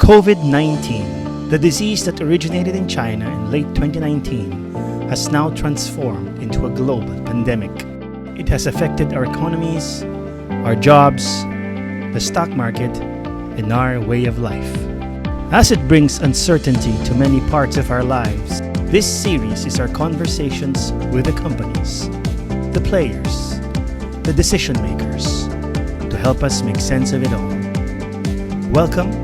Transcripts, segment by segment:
COVID-19, the disease that originated in China in late 2019, has now transformed into a global pandemic. It has affected our economies, our jobs, the stock market, and our way of life. As it brings uncertainty to many parts of our lives, this series is our conversations with the companies, the players, the decision makers, to help us make sense of it all. Welcome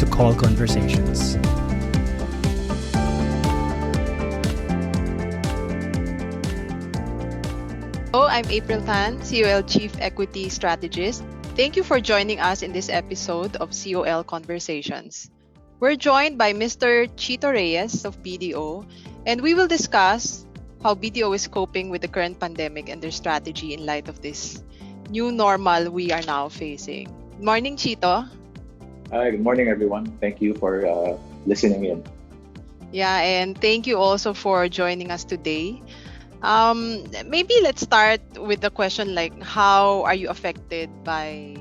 to COL Conversations. Hello, I'm April Tan, COL Chief Equity Strategist. Thank you for joining us in this episode of COL Conversations. We're joined by Mr. Chito Reyes of BDO, and we will discuss how BDO is coping with the current pandemic and their strategy in light of this new normal we are now facing. Good morning, Chito. Hi, good morning, everyone. Thank you for listening in. Yeah, and thank you also for joining us today. Maybe let's start with the question like, how are you affected by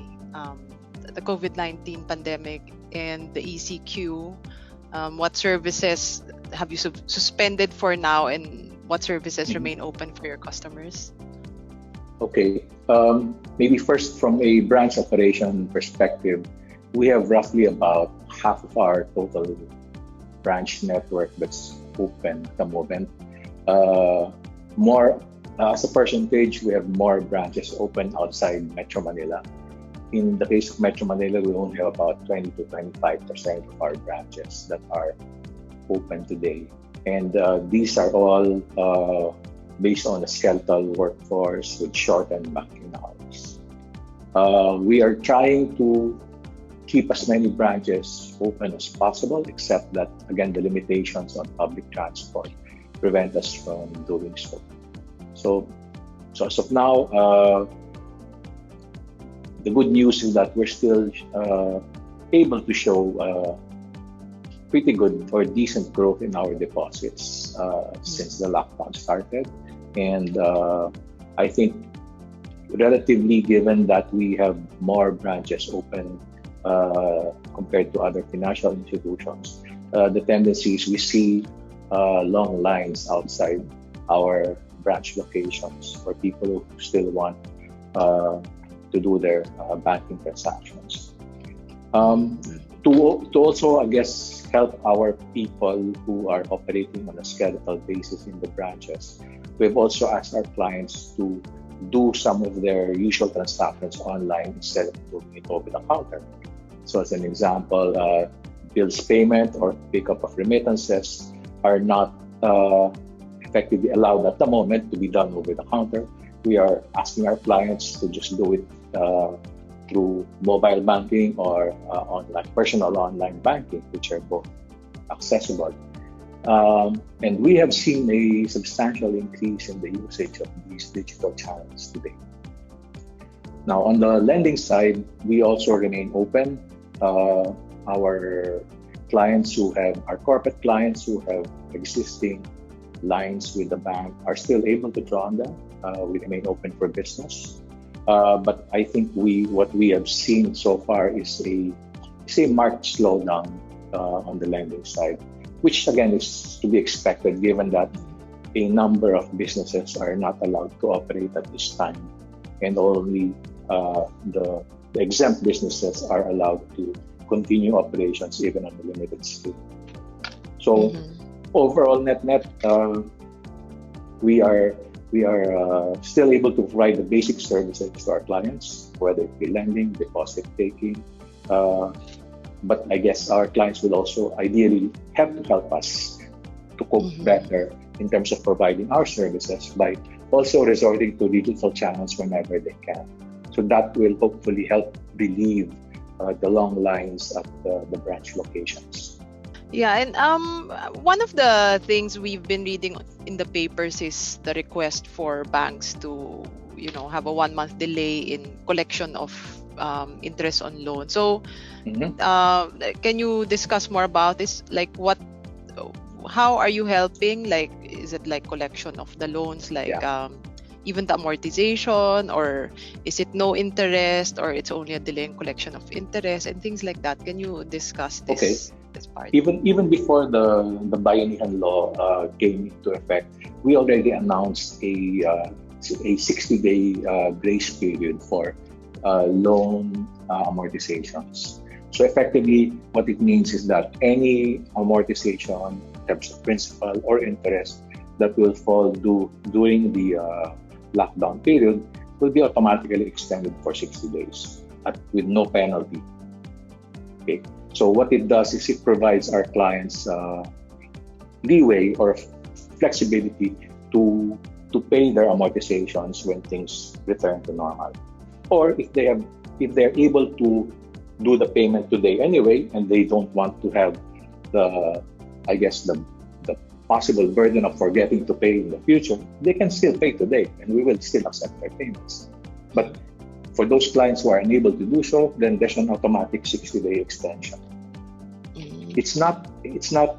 the COVID-19 pandemic and the ECQ? What services have you suspended for now, and what services remain open for your customers? Okay, maybe first from a branch operation perspective, we have roughly about half of our total branch network that's open at the moment. More as a percentage, we have more branches open outside Metro Manila. In the case of Metro Manila, we only have about 20 to 25% of our branches that are open today. And these are all based on a skeletal workforce with shortened banking hours. We are trying to keep as many branches open as possible, except that, again, the limitations on public transport prevent us from doing so. So as of now, the good news is that we're still able to show pretty good or decent growth in our deposits since the lockdown started. And I think relatively, given that we have more branches open compared to other financial institutions, the tendency is we see long lines outside our branch locations for people who still want to do their banking transactions. To also, I guess, help our people who are operating on a skeletal basis in the branches, we've also asked our clients to do some of their usual transactions online instead of doing it over the counter. So as an example, bills payment or pickup of remittances are not effectively allowed at the moment to be done over the counter. We are asking our clients to just do it through mobile banking or personal online banking, which are both accessible. And we have seen a substantial increase in the usage of these digital channels today. Now, on the lending side, we also remain open. Our clients our corporate clients who have existing lines with the bank are still able to draw on them. We remain open for business. But I think what we have seen so far is a marked slowdown on the lending side, which again is to be expected given that a number of businesses are not allowed to operate at this time, and only the exempt businesses are allowed to continue operations even on a limited scale. So overall, net, we are still able to provide the basic services to our clients, whether it be lending, deposit taking. But I guess our clients will also ideally have to help us to cope better in terms of providing our services by also resorting to digital channels whenever they can. So that will hopefully help relieve the long lines at the branch locations. Yeah, and one of the things we've been reading in the papers is the request for banks to, have a 1-month delay in collection of interest on loan. So, can you discuss more about this? Like, how are you helping? Like, is it like collection of the loans? Like, even the amortization, or is it no interest, or it's only a delay in collection of interest and things like that? Can you discuss this part? Even before the Bayanihan law came into effect, we already announced a 60-day grace period for loan amortizations. So effectively, what it means is that any amortization in terms of principal or interest that will fall due during the lockdown period will be automatically extended for 60 days with no penalty. Okay. So what it does is it provides our clients leeway or flexibility to pay their amortizations when things return to normal, or if they're able to do the payment today anyway, and they don't want to have the possible burden of forgetting to pay in the future, they can still pay today, and we will still accept their payments. But for those clients who are unable to do so, then there's an automatic 60-day extension. It's not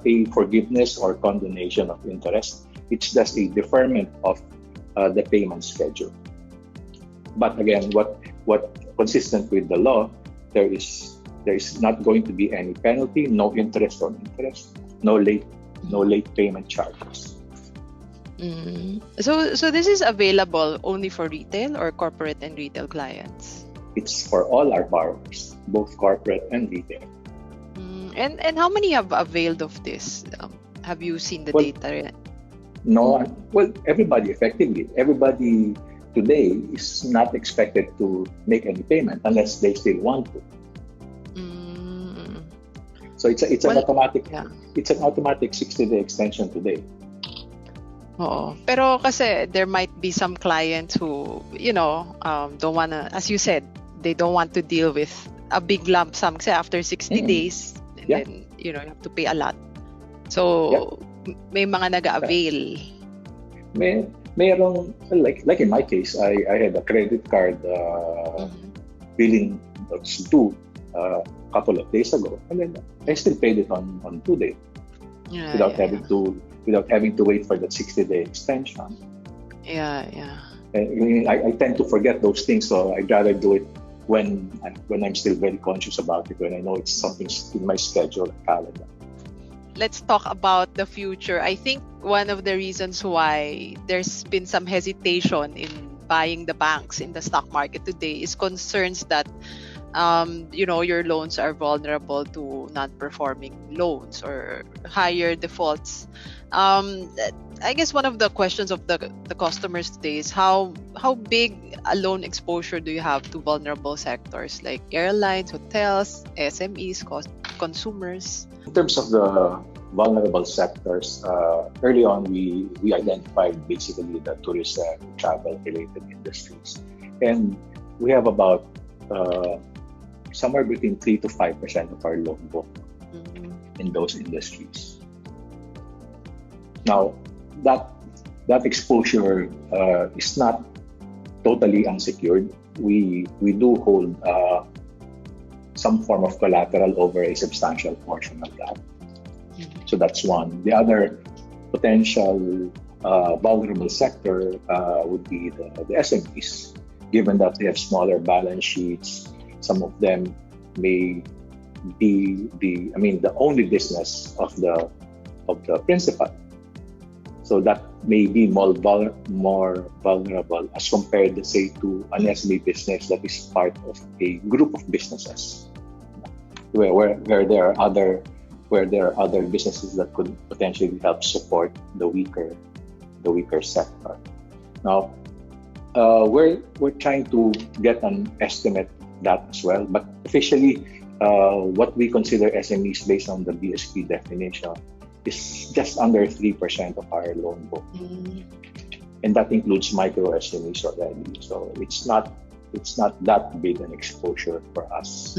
a forgiveness or condonation of interest. It's just a deferment of the payment schedule. But again, what consistent with the law, there is not going to be any penalty, no interest on interest, no late payment charges. So this is available only for retail or corporate and retail clients? It's for all our borrowers, both corporate and retail. And how many have availed of this? Have you seen the data? No, everybody today is not expected to make any payment unless they still want to. So it's an automatic 60-day extension today. Oo. Pero kasi there might be some clients who, don't wanna, as you said, they don't want to deal with a big lump sum kasi after 60 days, and then, you have to pay a lot. So, may mga nag-avail. Mayroong, like in my case, I had a credit card billing that's due a couple of days ago, and then I still paid it on 2 days without having to wait for that 60-day extension. I tend to forget those things, so I'd rather do it when I'm still very conscious about it, when I know it's something in my schedule and calendar. Let's talk about the future. I think one of the reasons why there's been some hesitation in buying the banks in the stock market today is concerns that your loans are vulnerable to non-performing loans or higher defaults. I guess one of the questions of the customers today is how big a loan exposure do you have to vulnerable sectors like airlines, hotels, SMEs, consumers? In terms of the vulnerable sectors, early on we identified basically the tourism and travel related industries, and we have about somewhere between 3 to 5% of our loan book in those industries. Now, that exposure is not totally unsecured. We do hold some form of collateral over a substantial portion of that. So that's one. The other potential vulnerable sector would be the SMEs, given that they have smaller balance sheets. Some of them may be the only business of the principal. So that may be more vulnerable as compared, say, to an SME business that is part of a group of businesses, where there are other businesses that could potentially help support the weaker sector. Now, we're trying to get an estimate of that as well, but officially, what we consider SMEs based on the BSP definition is just under 3% of our loan book, and that includes micro SMEs already. So it's not that big an exposure for us.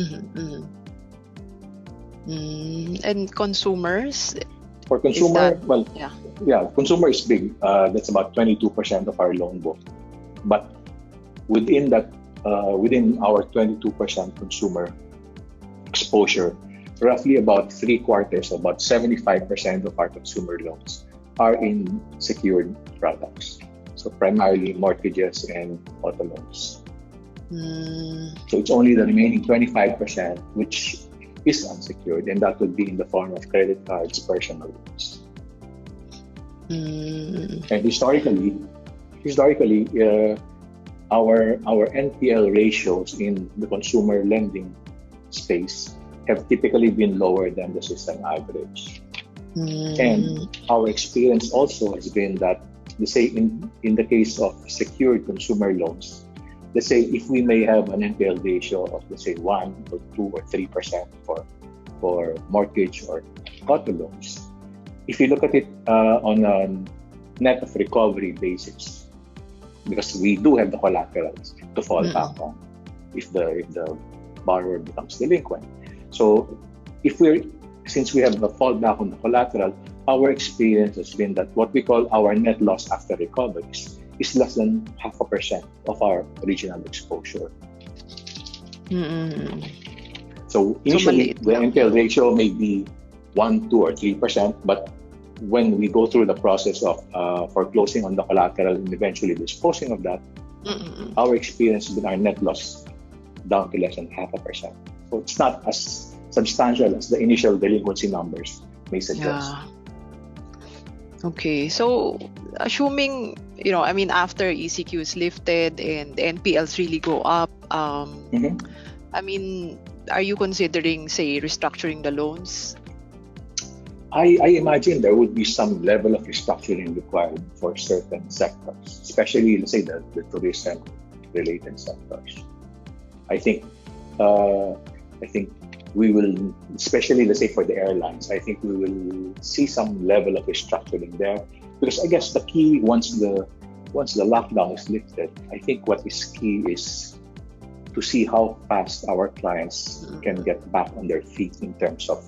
And consumers? For consumer, consumer is big. That's about 22% of our loan book. But within that, within our 22% consumer exposure, roughly about 3/4, about 75% of our consumer loans are in secured products. So primarily mortgages and auto loans. Mm. So it's only the remaining 25% which is unsecured, and that would be in the form of credit cards, personal loans. Mm. And historically, our NPL ratios in the consumer lending space have typically been lower than the system average. And our experience also has been that, let's say, in the case of secured consumer loans, let's say if we may have an NPL ratio of, let's say, 1 or 2 or 3% for mortgage or auto loans, if you look at it on a net of recovery basis, because we do have the collaterals to fall back on if the borrower becomes delinquent. So since we have a fallback on the collateral, our experience has been that what we call our net loss after recoveries is less than 0.5% of our original exposure. So initially, the NPL ratio may be 1, 2, or 3%, but when we go through the process of foreclosing on the collateral and eventually disposing of that, our experience with our net loss down to less than 0.5%. So it's not as substantial as the initial delinquency numbers may suggest. Yeah. Okay, so assuming, after ECQ is lifted and the NPLs really go up, are you considering, say, restructuring the loans? I imagine there would be some level of restructuring required for certain sectors, especially, let's say, the tourism-related sectors. I think we will, especially, let's say, for the airlines, I think we will see some level of restructuring there, because I guess the key, once the lockdown is lifted, I think what is key is to see how fast our clients can get back on their feet in terms of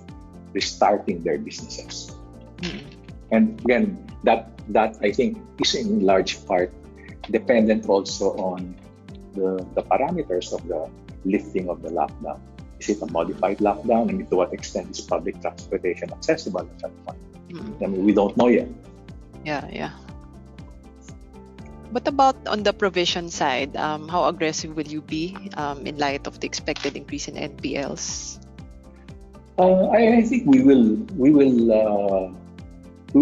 restarting their businesses. And again, that I think is in large part dependent also on the parameters of the lifting of the lockdown. Is it a modified lockdown? To what extent is public transportation accessible at that point? We don't know yet. Yeah. What about on the provision side? How aggressive will you be in light of the expected increase in NPLs? I think we will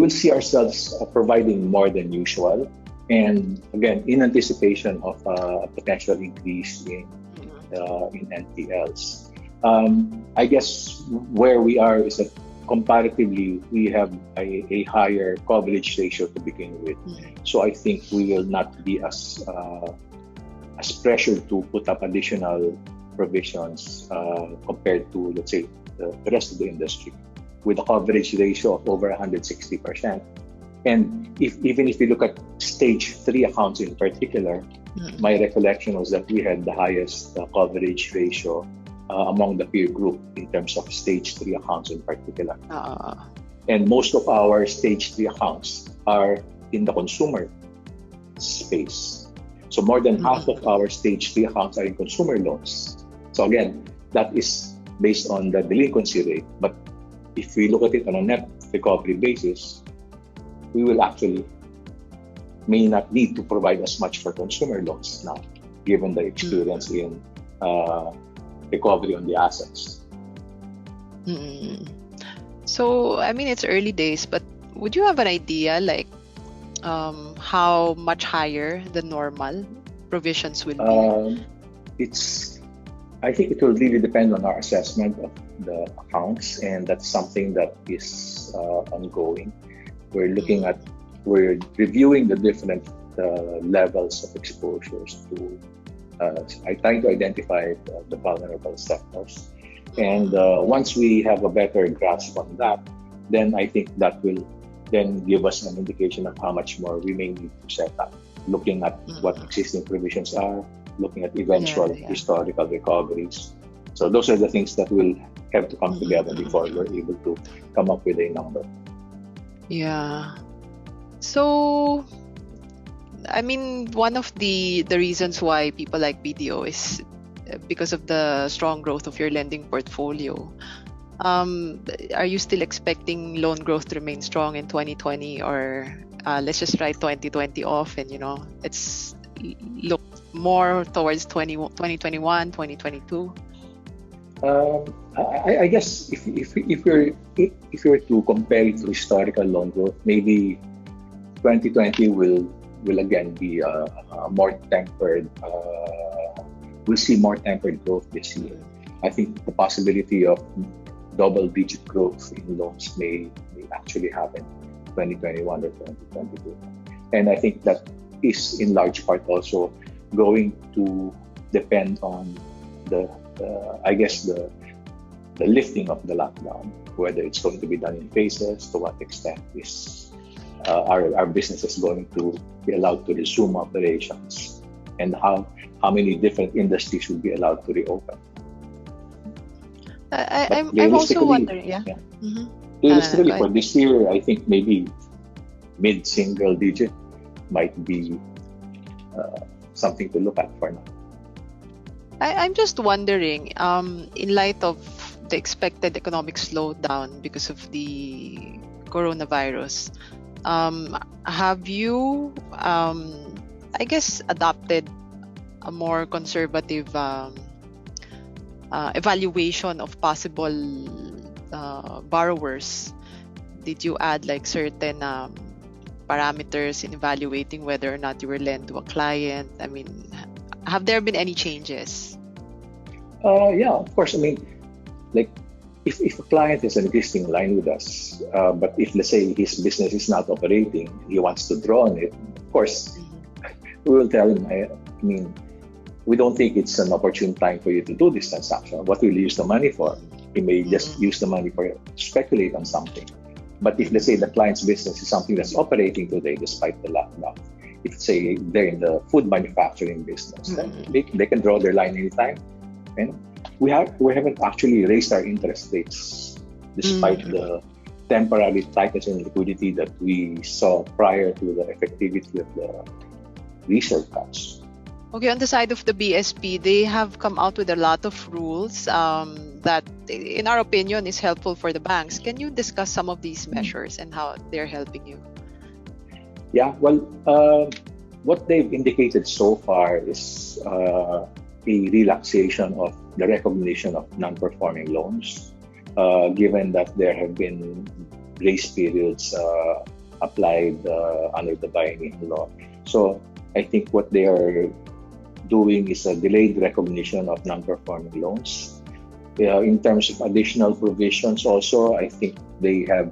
see ourselves providing more than usual, and again, in anticipation of a potential increase in NPLs. I guess where we are is that comparatively we have a higher coverage ratio to begin with. So I think we will not be as pressured to put up additional provisions compared to, let's say, the rest of the industry, with a coverage ratio of over 160%. And even if you look at stage 3 accounts in particular, my recollection was that we had the highest coverage ratio among the peer group in terms of stage 3 accounts in particular. And most of our stage 3 accounts are in the consumer space. So more than half of our stage 3 accounts are in consumer loans. So again, that is based on the delinquency rate. But if we look at it on a net recovery basis, we will actually may not need to provide as much for consumer loans now, given the experience in recovery on the assets. So, it's early days, but would you have an idea how much higher the normal provisions will be? I think it will really depend on our assessment of the accounts, and that's something that is ongoing. We're reviewing the different levels of exposures to. I try to identify the vulnerable sectors, and once we have a better grasp on that, then I think that will then give us an indication of how much more we may need to set up, looking at what existing provisions are, looking at eventual historical recoveries. So those are the things that will have to come together before we're able to come up with a number. Yeah. So, one of the reasons why people like BDO is because of the strong growth of your lending portfolio. Are you still expecting loan growth to remain strong in 2020, or let's just write 2020 off, and let's look more towards 2021, 2022? I guess if you're to compare it to historical loan growth, maybe 2020 will again be a more tempered. We'll see more tempered growth this year. I think the possibility of double-digit growth in loans may actually happen 2021 or 2022, and I think that is in large part also going to depend on the lifting of the lockdown, whether it's going to be done in phases, to what extent is our businesses going to be allowed to resume operations, and how many different industries will be allowed to reopen. I'm also wondering, yeah. Mm-hmm. Realistically, for this year, I think maybe mid-single digit might be something to look at for now. I'm just wondering, in light of the expected economic slowdown because of the coronavirus, have you, I guess, adopted a more conservative evaluation of possible borrowers? Did you add like certain parameters in evaluating whether or not you will lend to a client? I mean, have there been any changes? Yeah, of course. I mean, like if a client has an existing line with us, but if let's say his business is not operating, he wants to draw on it, of course, we will tell him, I mean, we don't think it's an opportune time for you to do this transaction. What will you use the money for? He may just use the money for speculate on something. But if let's say the client's business is something that's operating today despite the lockdown, if say they're in the food manufacturing business, then they can draw their line anytime. And we haven't actually raised our interest rates despite the temporary tightness in liquidity that we saw prior to the effectivity of the reserve cuts. Okay, on the side of the BSP, they have come out with a lot of rules that, in our opinion, is helpful for the banks. Can you discuss some of these measures and how they're helping you? Yeah, well, what they've indicated so far is a relaxation of the recognition of non-performing loans, given that there have been grace periods applied under the biennial law. So I think what they are doing is a delayed recognition of non-performing loans. In terms of additional provisions also, I think they have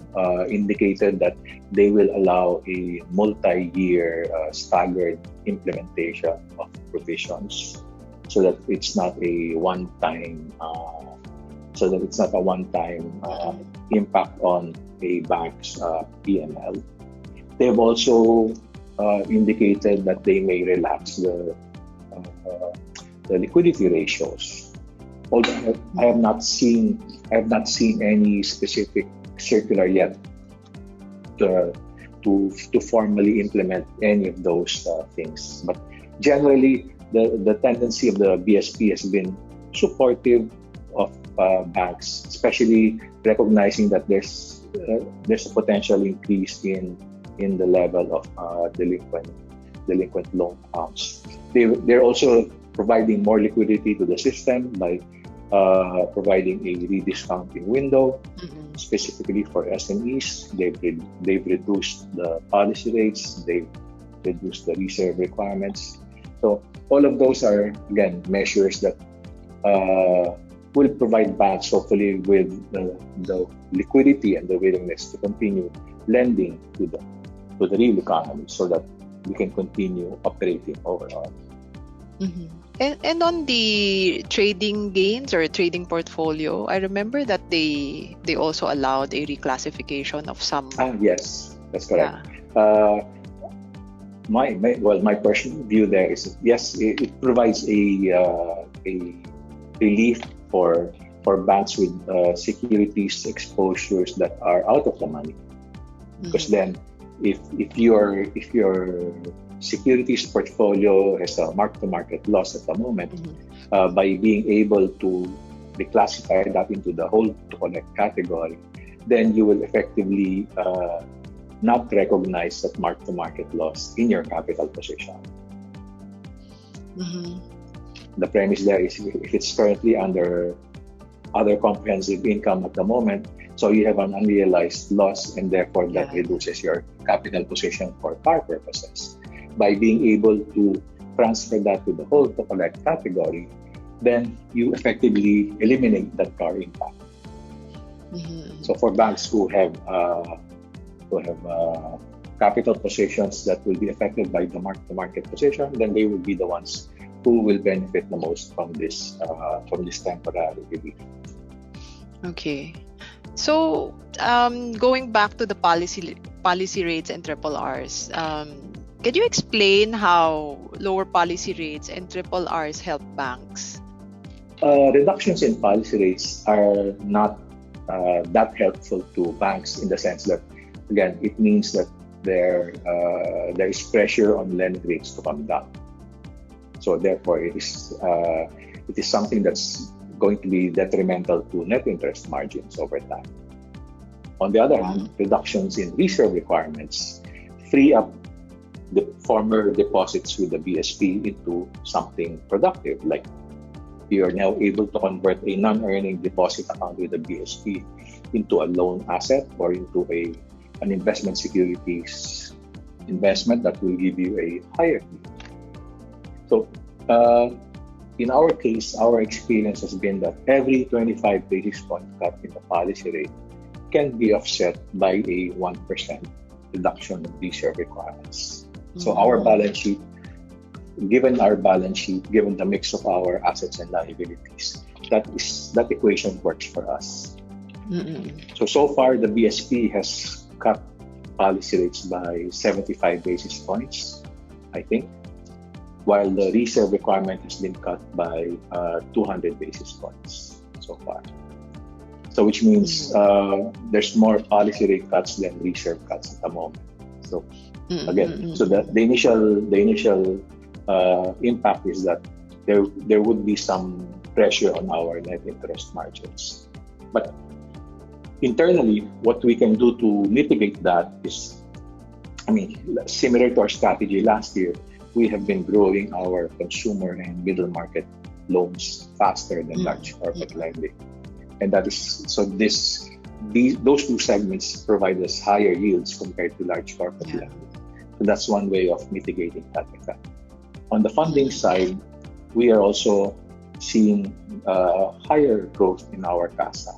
indicated that they will allow a multi-year staggered implementation of provisions so that it's not a one-time impact on a bank's P&L. They've also indicated that they may relax the liquidity ratios. Although I have not seen any specific circular yet to formally implement any of those things. But generally, the tendency of the BSP has been supportive of banks, especially recognizing that there's a potential increase in the level of delinquent loan counts. They're also providing more liquidity to the system by providing a rediscounting window, specifically for SMEs. They've reduced the policy rates. They've reduced the reserve requirements. So all of those are, again, measures that will provide banks hopefully with the liquidity and the willingness to continue lending to the real economy so that we can continue operating overall. And on the trading gains or trading portfolio, I remember that they also allowed a reclassification of some. Yes, that's correct. Yeah. My personal view there is yes, it provides a relief for banks with securities exposures that are out of the money, because then if your securities portfolio has a mark-to-market loss at the moment, by being able to reclassify that into the hold to collect category, then you will effectively not recognize that mark-to-market loss in your capital position. The premise there is if it's currently under other comprehensive income at the moment, so you have an unrealized loss, and therefore that reduces your capital position for CAR purposes. By being able to transfer that to the hold to collect category, then you effectively eliminate that CAR impact. So for banks who have capital positions that will be affected by the mark-to-market position, then they will be the ones who will benefit the most from this temporary relief. Okay. So going back to the policy rates and triple Rs, can you explain how lower policy rates and triple Rs help banks? Reductions in policy rates are not that helpful to banks in the sense that, again, it means that there is pressure on lending rates to come down. So therefore, it is something that's going to be detrimental to net interest margins over time. On the other hand, reductions in reserve requirements free up the former deposits with the BSP into something productive, like you are now able to convert a non-earning deposit account with the BSP into a loan asset or into an investment securities investment that will give you a higher yield. So in our case, our experience has been that every 25 basis point cut in the policy rate can be offset by a 1% reduction in reserve requirements. So our balance sheet, given the mix of our assets and liabilities, that equation works for us. So far, the BSP has cut policy rates by 75 basis points, I think, while the reserve requirement has been cut by 200 basis points so far. So which means there's more policy rate cuts than reserve cuts at the moment. So again, so the initial impact is that there would be some pressure on our net interest margins. But internally, what we can do to mitigate that is, similar to our strategy last year, we have been growing our consumer and middle market loans faster than large corporate lending. And that is, so those two segments provide us higher yields compared to large corporate lending. So that's one way of mitigating that effect. On the funding side, we are also seeing higher growth in our CASA.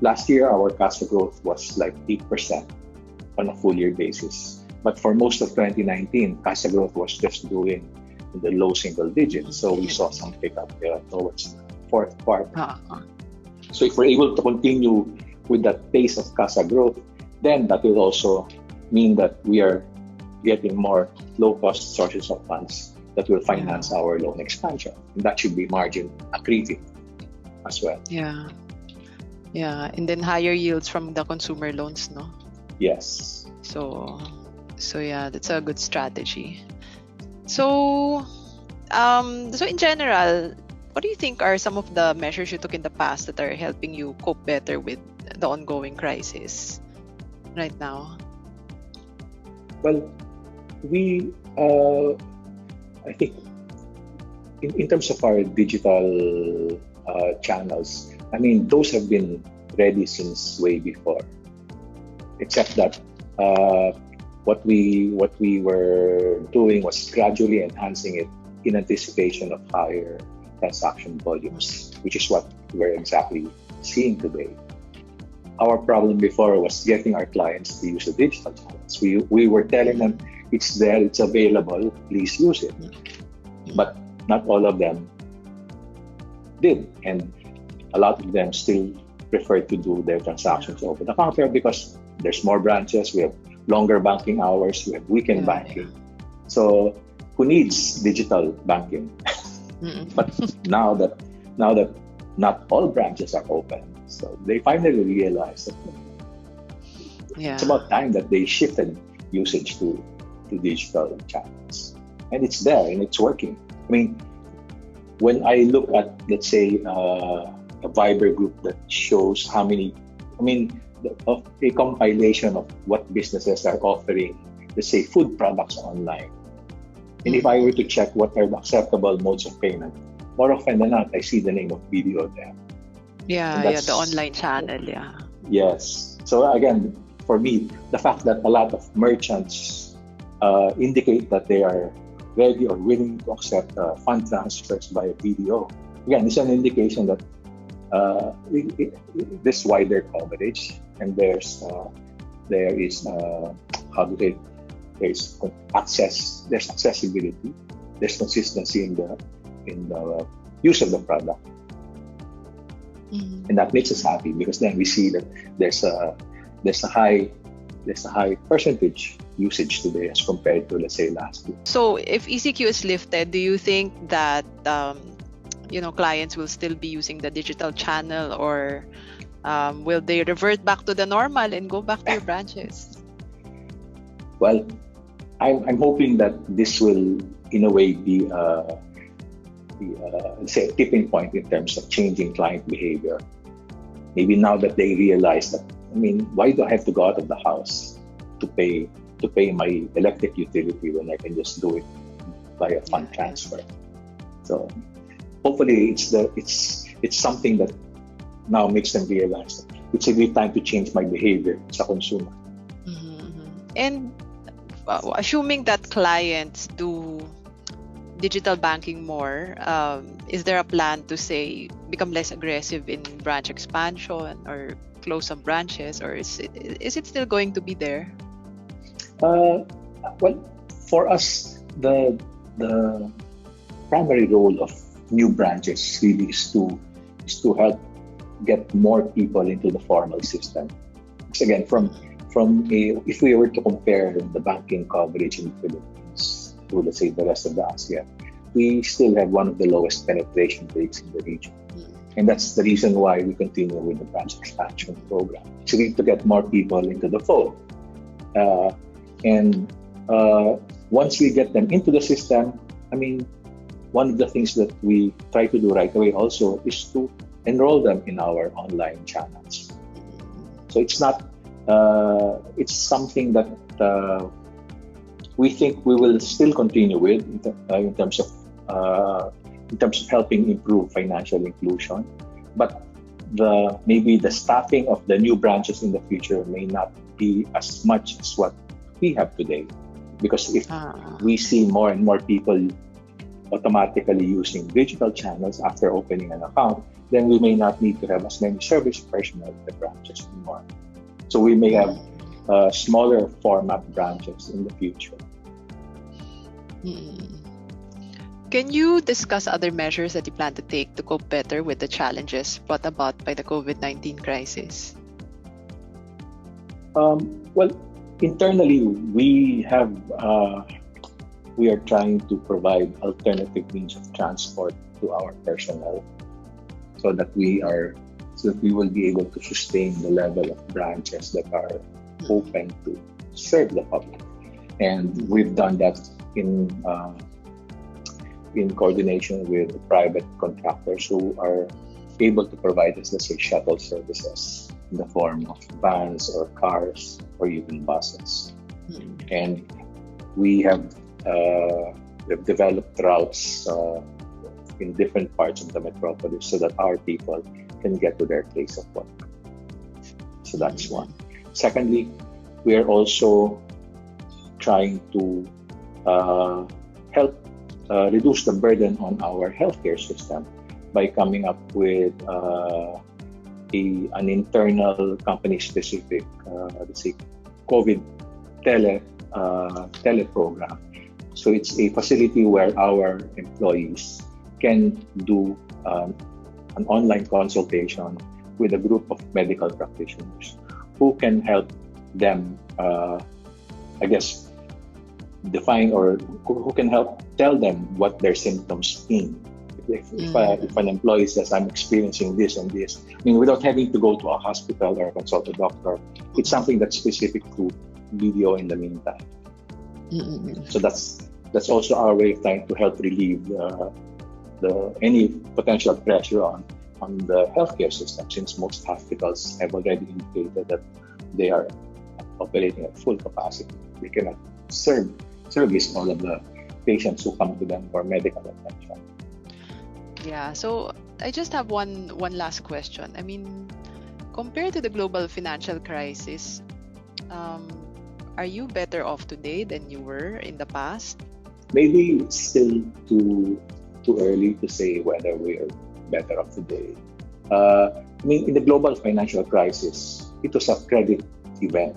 Last year, our CASA growth was like 8% on a full year basis. But for most of 2019, CASA growth was just doing in the low single digits. So we saw some pickup towards the fourth quarter. So if we're able to continue with that pace of CASA growth, then that will also mean that we are getting more low-cost sources of funds that will finance our loan expansion. And that should be margin accretive as well. Yeah. And then higher yields from the consumer loans, no? Yes. So yeah, that's a good strategy. So in general, what do you think are some of the measures you took in the past that are helping you cope better with the ongoing crisis right now? Well, I think in terms of our digital channels, those have been ready since way before, except that what we were doing was gradually enhancing it in anticipation of higher transaction volumes, which is what we're exactly seeing today. Our problem before was getting our clients to use the digital channels. We were telling them, it's there, it's available, please use it. But not all of them did. And a lot of them still prefer to do their transactions over the counter because there's more branches, we have longer banking hours, we have weekend banking. So who needs digital banking? But now that not all branches are open, so they finally realized that it's about time that they shifted usage to digital channels. And it's there and it's working. When I look at, let's say, a Viber group that shows how many, of a compilation of what businesses are offering, let's say, food products online. And if I were to check what are the acceptable modes of payment, more often than not, I see the name of BDO there. Yeah, the online channel, yeah. Yes. So again, for me, the fact that a lot of merchants indicate that they are ready or willing to accept fund transfers via BDO, again, is an indication that this wider coverage, and there is how do they there's access, there's accessibility, there's consistency in the use of the product. And that makes us happy, because then we see that there's a high percentage usage today as compared to, let's say, last year. So if ECQ is lifted, do you think that clients will still be using the digital channel, or will they revert back to the normal and go back to your branches? Well, I'm hoping that this will, in a way, be say a tipping point in terms of changing client behavior. Maybe now that they realize that, why do I have to go out of the house to pay my electric utility when I can just do it via fund transfer? So hopefully it's something that now makes them realize that it's a good time to change my behavior as a consumer. And assuming that clients do digital banking more, is there a plan to, say, become less aggressive in branch expansion or close some branches, or is it still going to be there? Well, for us, the primary role of new branches really is to help get more people into the formal system. Because again, if we were to compare the banking coverage in the Philippines to, let's say, the rest of the ASEAN, we still have one of the lowest penetration rates in the region. And that's the reason why we continue with the branch expansion program. So we need to get more people into the fold. And once we get them into the system, one of the things that we try to do right away also is to enroll them in our online channels. So it's not, it's something that we think we will still continue with in terms of helping improve financial inclusion, but maybe the staffing of the new branches in the future may not be as much as what we have today, because if we see more and more people automatically using digital channels after opening an account, then we may not need to have as many service personnel in the branches anymore. So we may have smaller format branches in the future. Can you discuss other measures that you plan to take to cope better with the challenges brought about by the COVID-19 crisis? Well, internally, we are trying to provide alternative means of transport to our personnel, so that we will be able to sustain the level of branches that are open to serve the public. And we've done that in coordination with private contractors who are able to provide us, let's say, shuttle services in the form of vans or cars or even buses. And we have developed routes in different parts of the metropolis so that our people can get to their place of work. So that's one. Secondly, we are also trying to help reduce the burden on our healthcare system by coming up with an internal company-specific, let's say, COVID tele program. So it's a facility where our employees can do an online consultation with a group of medical practitioners who can help them, define, or who can help tell them what their symptoms mean. If an employee says, I'm experiencing this and this, without having to go to a hospital or consult a doctor, it's something that's specific to BDO in the meantime. So that's also our way of trying to help relieve any potential pressure on on the healthcare system, since most hospitals have already indicated that they are operating at full capacity. They cannot service all of the patients who come to them for medical attention. Yeah, so I just have one last question. I mean, compared to the global financial crisis, are you better off today than you were in the past? Maybe it's still too early to say whether we are better off today. I mean, in the global financial crisis, it was a credit event,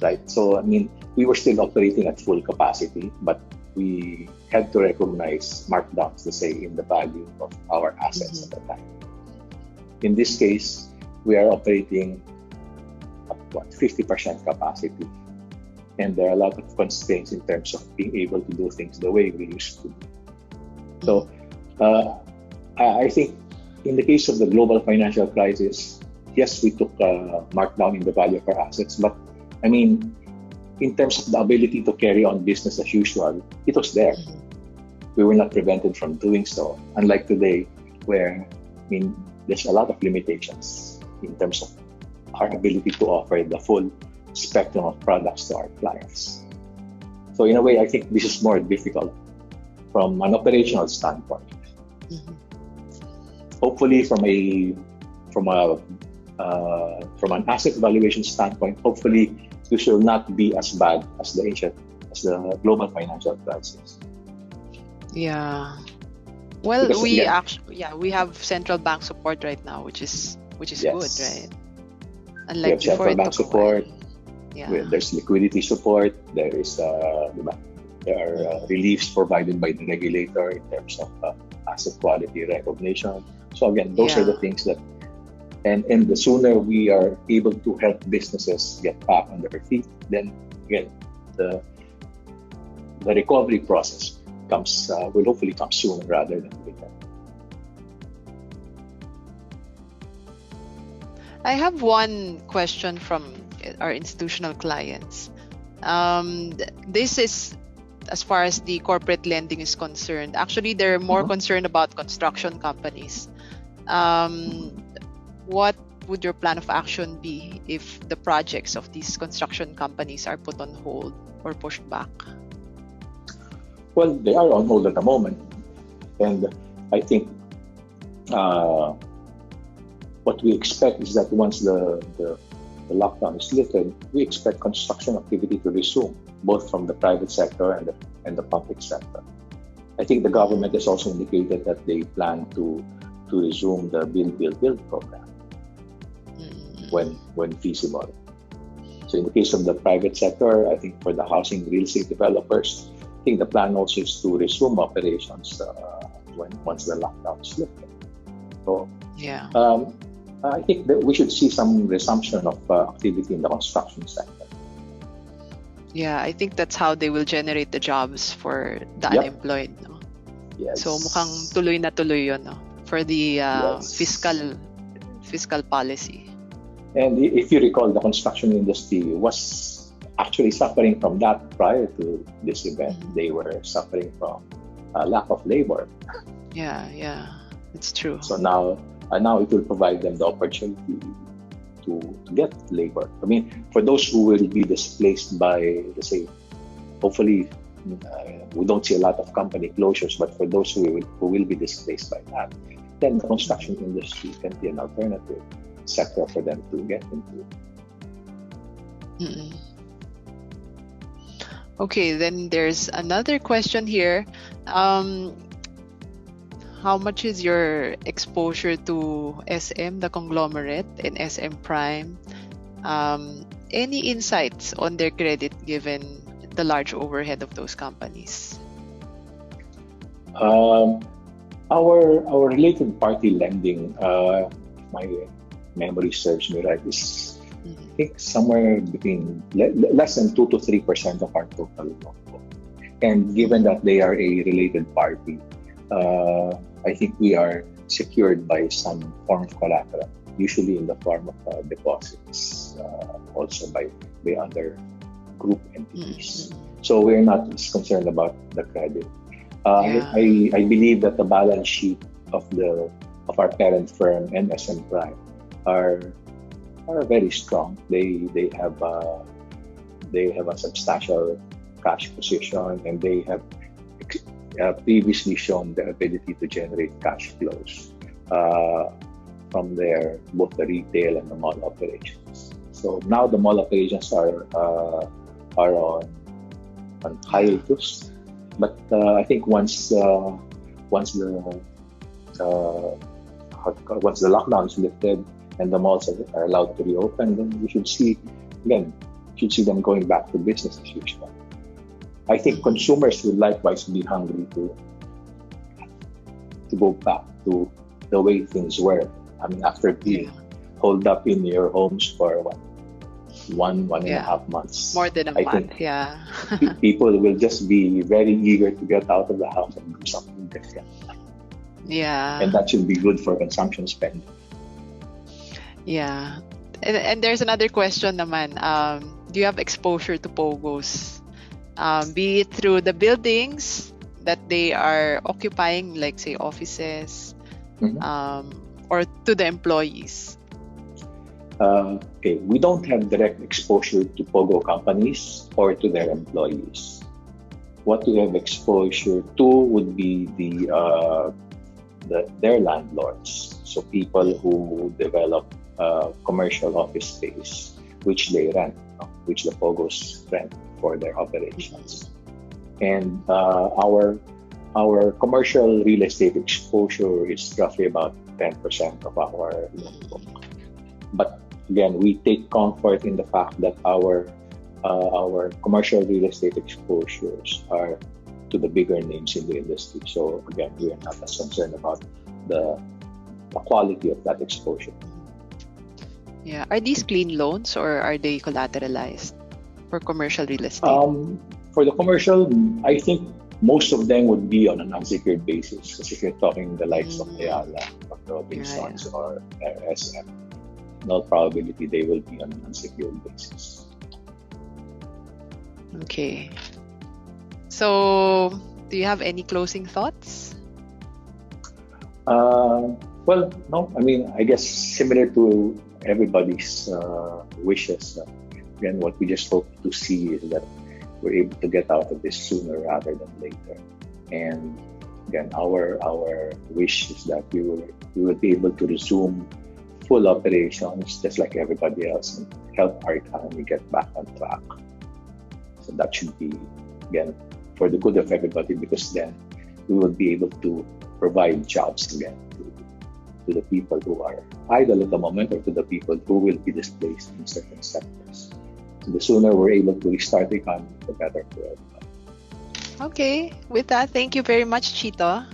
right? So, I mean, we were still operating at full capacity, but we had to recognize markdowns, to say, in the value of our assets at the time. In this case, we are operating at 50% capacity, and there are a lot of constraints in terms of being able to do things the way we used to do. So, I think in the case of the global financial crisis, yes, we took a markdown in the value of our assets, but I mean, in terms of the ability to carry on business as usual, it was there. We were not prevented from doing so, unlike today, where I mean, there's a lot of limitations in terms of our ability to offer the full spectrum of products to our clients. So in a way, I think this is more difficult from an operational standpoint. Hopefully, from an asset valuation standpoint, hopefully this will not be as bad as the global financial crisis. Yeah. Well, Because, we again, we have central bank support right now, which is yes, good, right? we Unlike have before, central it bank took a while. support. Yeah. There's liquidity support. There are reliefs provided by the regulator in terms of asset quality recognition. So again, those are the things that, and the sooner we are able to help businesses get back on their feet, then again, the recovery process will hopefully come sooner rather than later. I have one question from our institutional clients. This is as far as the corporate lending is concerned. Actually, they're more concerned about construction companies. What would your plan of action be if the projects of these construction companies are put on hold or pushed back? Well, they are on hold at the moment, and I think what we expect is that once the lockdown is lifted, we expect construction activity to resume, both from the private sector and the public sector. I think the government has also indicated that they plan to resume the Build program when feasible. So in the case of the private sector, I think for the housing real estate developers, I think the plan also is to resume operations once the lockdown is lifted. So I think that we should see some resumption of activity in the construction sector. Yeah, I think that's how they will generate the jobs for the unemployed. No? Yes. So mukhang tuloy na tuloy yun, no? For the fiscal policy. And if you recall, the construction industry was actually suffering from that prior to this event. They were suffering from a lack of labor. Yeah, it's true. So now it will provide them the opportunity to get labor. I mean, for those who will be displaced by, let's say, hopefully we don't see a lot of company closures, but for those who will be displaced by that, then the construction industry can be an alternative sector for them to get into. Okay, then there's another question here. How much is your exposure to SM, the conglomerate, and SM Prime? Any insights on their credit given the large overhead of those companies? Our related party lending, my memory serves me right, is I think somewhere between less than 2 to 3% of our total loan book. And given that they are a related party, I think we are secured by some form of collateral, usually in the form of deposits, also by other group entities. So we're not as concerned about the credit. I believe that the balance sheet of of our parent firm and SM Prime are very strong. They have a substantial cash position, and they have previously shown the ability to generate cash flows from both the retail and the mall operations. So now the mall operations are on hiatus, but I think once the lockdown is lifted and the malls are allowed to reopen, then we should see them going back to business as usual. I think consumers will likewise be hungry to go back to the way things were. I mean, after being holed up in your homes for one and a half months. More than a month, people will just be very eager to get out of the house and do something different. Yeah. And that should be good for consumption spending. Yeah. And there's another question naman. Do you have exposure to POGOs? Be it through the buildings that they are occupying, like say offices, or to the employees? We don't have direct exposure to POGO companies or to their employees. What we have exposure to would be their landlords, so people who develop commercial office space, which they rent, which the POGOs rent for their operations. And our commercial real estate exposure is roughly about 10% of our loan book. But again, we take comfort in the fact that our commercial real estate exposures are to the bigger names in the industry. So again, we are not as concerned about the quality of that exposure. Yeah. Are these clean loans or are they collateralized for commercial real estate? For the commercial, I think most of them would be on an unsecured basis. Because if you're talking the likes of Ayala, or Robinsons, or SM, in all probability they will be on an unsecured basis. Okay. So, do you have any closing thoughts? Well, no. I mean, I guess similar to everybody's wishes. Again, what we just hope to see is that we're able to get out of this sooner rather than later. And again, our wish is that we will be able to resume full operations just like everybody else and help our economy get back on track. So that should be, again, for the good of everybody, because then we will be able to provide jobs again to the people who are idle at the moment or to the people who will be displaced in certain sectors. So the sooner we're able to restart the economy, the better for everybody. Okay. With that, thank you very much, Chito.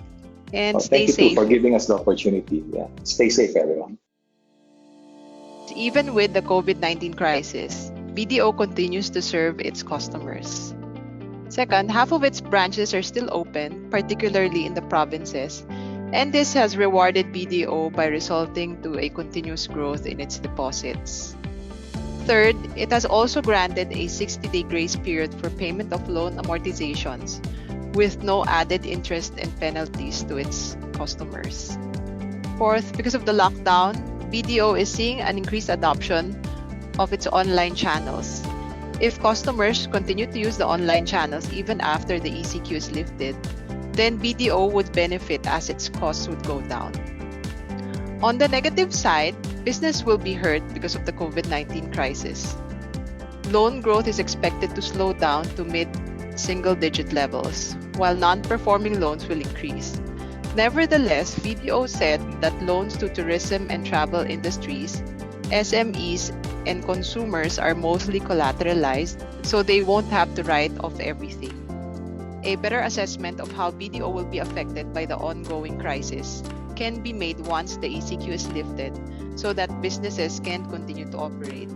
And stay thank you safe. too for giving us the opportunity. Yeah. Stay safe, everyone. Even with the COVID-19 crisis, BDO continues to serve its customers. Second, half of its branches are still open, particularly in the provinces, and this has rewarded BDO by resulting to a continuous growth in its deposits. Third, it has also granted a 60-day grace period for payment of loan amortizations with no added interest and penalties to its customers. Fourth, because of the lockdown, BDO is seeing an increased adoption of its online channels. If customers continue to use the online channels even after the ECQ is lifted, then BDO would benefit as its costs would go down. On the negative side, business will be hurt because of the COVID-19 crisis. Loan growth is expected to slow down to mid-single-digit levels, while non-performing loans will increase. Nevertheless, BDO said that loans to tourism and travel industries, SMEs, and consumers are mostly collateralized, so they won't have to write off everything. A better assessment of how BDO will be affected by the ongoing crisis can be made once the ECQ is lifted so that businesses can continue to operate.